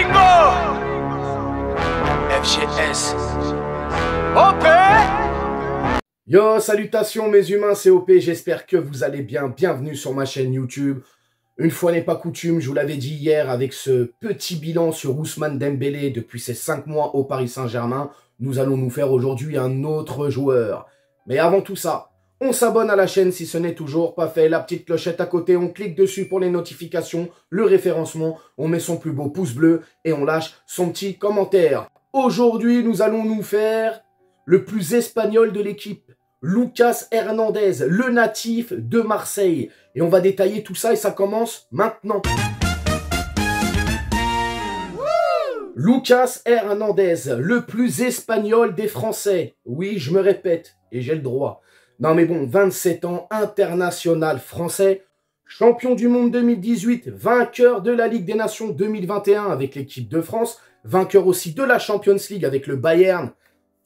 Gringo FGS OP. Yo, salutations mes humains, c'est OP, j'espère que vous allez bien. Bienvenue sur ma chaîne YouTube. Une fois n'est pas coutume, je vous l'avais dit hier, avec ce petit bilan sur Ousmane Dembélé depuis ses 5 mois au Paris Saint-Germain, nous allons nous faire aujourd'hui un autre joueur. Mais avant tout ça, on s'abonne à la chaîne si ce n'est toujours pas fait, la petite clochette à côté, on clique dessus pour les notifications, le référencement, on met son plus beau pouce bleu et on lâche son petit commentaire. Aujourd'hui, nous allons nous faire le plus espagnol de l'équipe, Lucas Hernandez, le natif de Marseille. Et on va détailler tout ça et ça commence maintenant. Lucas Hernandez, le plus espagnol des Français. Oui, je me répète, et j'ai le droit. Non mais bon, 27 ans, international français, champion du monde 2018, vainqueur de la Ligue des Nations 2021 avec l'équipe de France, vainqueur aussi de la Champions League avec le Bayern.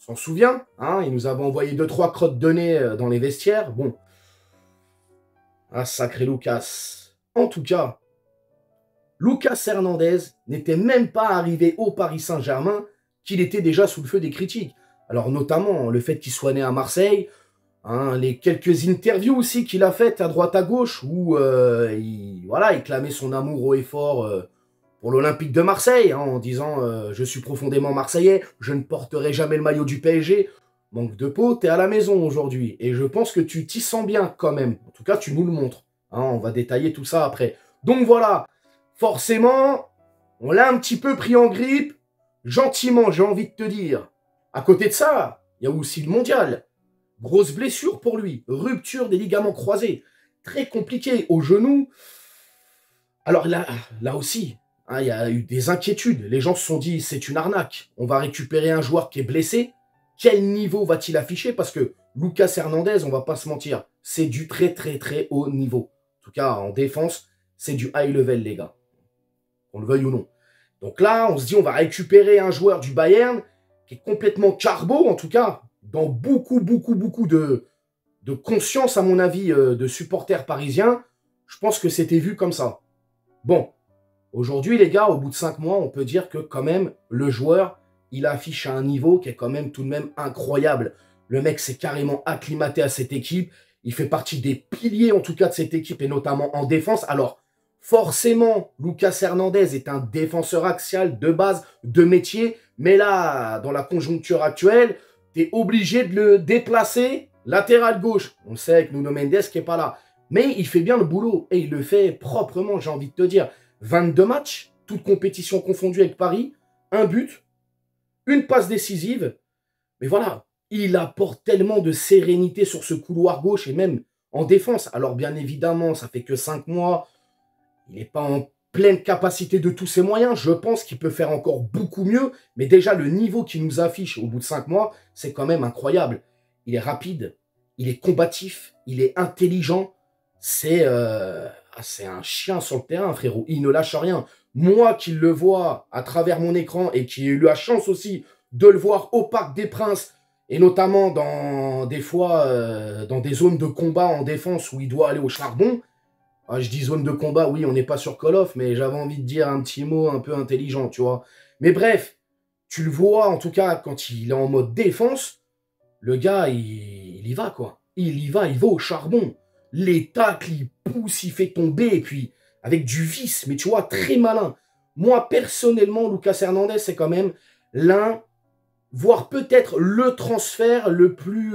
On s'en souvient, hein, il nous avait envoyé 2-3 crottes de nez dans les vestiaires. Bon, ah sacré Lucas. En tout cas, Lucas Hernandez n'était même pas arrivé au Paris Saint-Germain qu'il était déjà sous le feu des critiques. Alors notamment le fait qu'il soit né à Marseille, hein, les quelques interviews aussi qu'il a faites à droite à gauche où il clamait son amour haut et fort pour l'Olympique de Marseille, hein, en disant je suis profondément marseillais, je ne porterai jamais le maillot du PSG. Manque de peau, t'es à la maison aujourd'hui. Et je pense que tu t'y sens bien quand même. En tout cas, tu nous le montres. Hein, on va détailler tout ça après. Donc voilà, forcément, on l'a un petit peu pris en grippe. Gentiment, j'ai envie de te dire. À côté de ça, il y a aussi le mondial. Grosse blessure pour lui. Rupture des ligaments croisés. Très compliqué au genou. Alors là aussi, hein, il y a eu des inquiétudes. Les gens se sont dit, c'est une arnaque. On va récupérer un joueur qui est blessé. Quel niveau va-t-il afficher? Parce que Lucas Hernandez, on va pas se mentir, c'est du très très très haut niveau. En tout cas, en défense, c'est du high level, les gars. Qu'on le veuille ou non. Donc là, on se dit, on va récupérer un joueur du Bayern qui est complètement carbo, en tout cas, dans beaucoup de conscience, à mon avis, de supporters parisiens. Je pense que c'était vu comme ça. Bon, aujourd'hui, les gars, au bout de 5 mois, on peut dire que quand même, le joueur, il affiche un niveau qui est quand même tout de même incroyable. Le mec s'est carrément acclimaté à cette équipe. Il fait partie des piliers, en tout cas, de cette équipe, et notamment en défense. Alors, forcément, Lucas Hernandez est un défenseur axial de base, de métier. Mais là, dans la conjoncture actuelle, tu es obligé de le déplacer latéral gauche. On le sait avec Nuno Mendes qui n'est pas là. Mais il fait bien le boulot. Et il le fait proprement, j'ai envie de te dire. 22 matchs, toutes compétitions confondues avec Paris. Un but. Une passe décisive, mais voilà, il apporte tellement de sérénité sur ce couloir gauche et même en défense. Alors bien évidemment, ça fait que 5 mois, il n'est pas en pleine capacité de tous ses moyens. Je pense qu'il peut faire encore beaucoup mieux, mais déjà le niveau qu'il nous affiche au bout de 5 mois, c'est quand même incroyable. Il est rapide, il est combatif, il est intelligent. C'est un chien sur le terrain, frérot. Il ne lâche rien. Moi qui le vois à travers mon écran et qui ai eu la chance aussi de le voir au Parc des Princes et notamment dans des fois dans des zones de combat en défense où il doit aller au charbon. Ah, je dis zone de combat, oui, on n'est pas sur Call of, mais j'avais envie de dire un petit mot un peu intelligent, tu vois. Mais bref, tu le vois en tout cas quand il est en mode défense, le gars, il y va quoi. Il y va, il va au charbon. Les tacles, il pousse, il fait tomber et puis avec du vice, mais tu vois, très malin. Moi, personnellement, Lucas Hernandez, c'est quand même l'un, voire peut-être le transfert le plus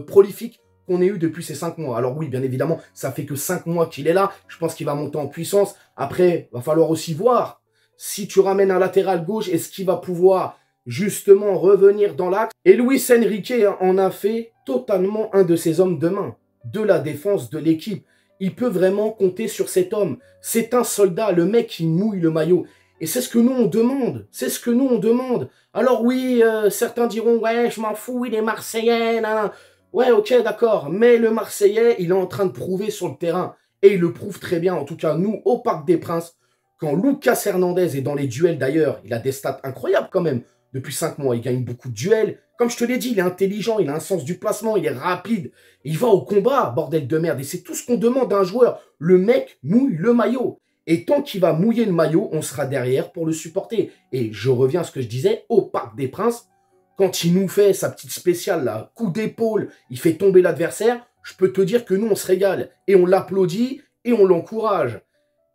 prolifique qu'on ait eu depuis ces 5 mois. Alors oui, bien évidemment, ça fait que 5 mois qu'il est là. Je pense qu'il va monter en puissance. Après, va falloir aussi voir si tu ramènes un latéral gauche, est-ce qu'il va pouvoir justement revenir dans l'axe. Et Luis Enrique en a fait totalement un de ses hommes de main, de la défense, de l'équipe. Il peut vraiment compter sur cet homme. C'est un soldat, le mec qui mouille le maillot. Et c'est ce que nous, on demande. C'est ce que nous, on demande. Alors oui, certains diront, ouais, je m'en fous, il est Marseillais. Nan. Ouais, ok, d'accord. Mais le Marseillais, il est en train de prouver sur le terrain. Et il le prouve très bien. En tout cas, nous, au Parc des Princes, quand Lucas Hernandez est dans les duels d'ailleurs, il a des stats incroyables quand même. Depuis 5 mois, il gagne beaucoup de duels. Comme je te l'ai dit, il est intelligent, il a un sens du placement, il est rapide. Il va au combat, bordel de merde. Et c'est tout ce qu'on demande à un joueur. Le mec mouille le maillot. Et tant qu'il va mouiller le maillot, on sera derrière pour le supporter. Et je reviens à ce que je disais, au Parc des Princes, quand il nous fait sa petite spéciale, là, coup d'épaule, il fait tomber l'adversaire, je peux te dire que nous, on se régale. Et on l'applaudit et on l'encourage.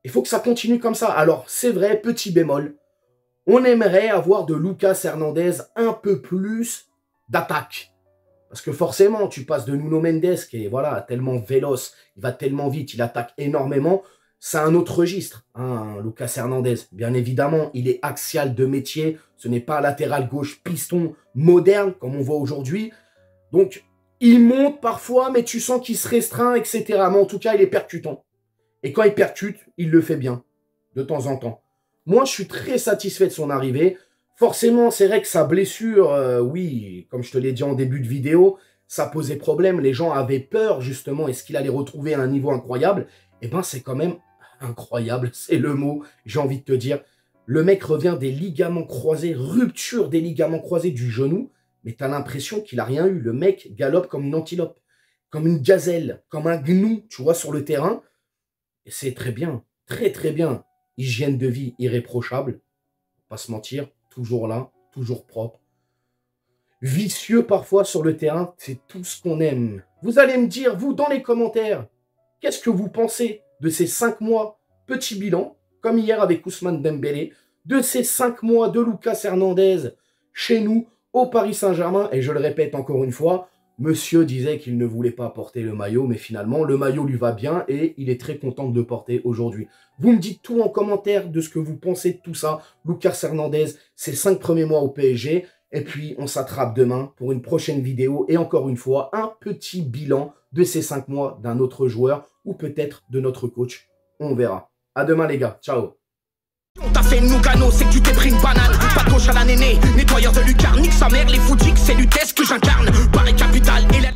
Il faut que ça continue comme ça. Alors, c'est vrai, petit bémol, on aimerait avoir de Lucas Hernandez un peu plus d'attaque. Parce que forcément, tu passes de Nuno Mendes, qui est voilà, tellement véloce, il va tellement vite, il attaque énormément. C'est un autre registre, hein, Lucas Hernandez. Bien évidemment, il est axial de métier. Ce n'est pas un latéral gauche piston moderne, comme on voit aujourd'hui. Donc, il monte parfois, mais tu sens qu'il se restreint, etc. Mais en tout cas, il est percutant. Et quand il percute, il le fait bien, de temps en temps. Moi, je suis très satisfait de son arrivée. Forcément, c'est vrai que sa blessure, oui, comme je te l'ai dit en début de vidéo, ça posait problème. Les gens avaient peur, justement. Est-ce qu'il allait retrouver un niveau incroyable? Eh bien, c'est quand même incroyable, c'est le mot, j'ai envie de te dire. Le mec revient des ligaments croisés, rupture des ligaments croisés du genou, mais tu as l'impression qu'il n'a rien eu. Le mec galope comme une antilope, comme une gazelle, comme un gnou, tu vois, sur le terrain. Et c'est très bien, très très bien. Hygiène de vie irréprochable, pas se mentir, toujours là, toujours propre. Vicieux parfois sur le terrain, c'est tout ce qu'on aime. Vous allez me dire, vous, dans les commentaires, qu'est-ce que vous pensez de ces 5 mois, petit bilan, comme hier avec Ousmane Dembélé, de ces 5 mois de Lucas Hernandez chez nous, au Paris Saint-Germain. Et je le répète encore une fois, monsieur disait qu'il ne voulait pas porter le maillot, mais finalement, le maillot lui va bien et il est très content de le porter aujourd'hui. Vous me dites tout en commentaire de ce que vous pensez de tout ça. Lucas Hernandez, ses 5 premiers mois au PSG. Et puis, on s'attrape demain pour une prochaine vidéo. Et encore une fois, un petit bilan de ces 5 mois d'un autre joueur ou peut-être de notre coach. On verra. À demain, les gars. Ciao. On t'a fait une Lugano, c'est que tu t'es pris une banane. Pas de gauche à la néné, nettoyeur de lucarne. Nique sa mère, les foutiques, c'est l'UTES que j'incarne. Paris Capital et la...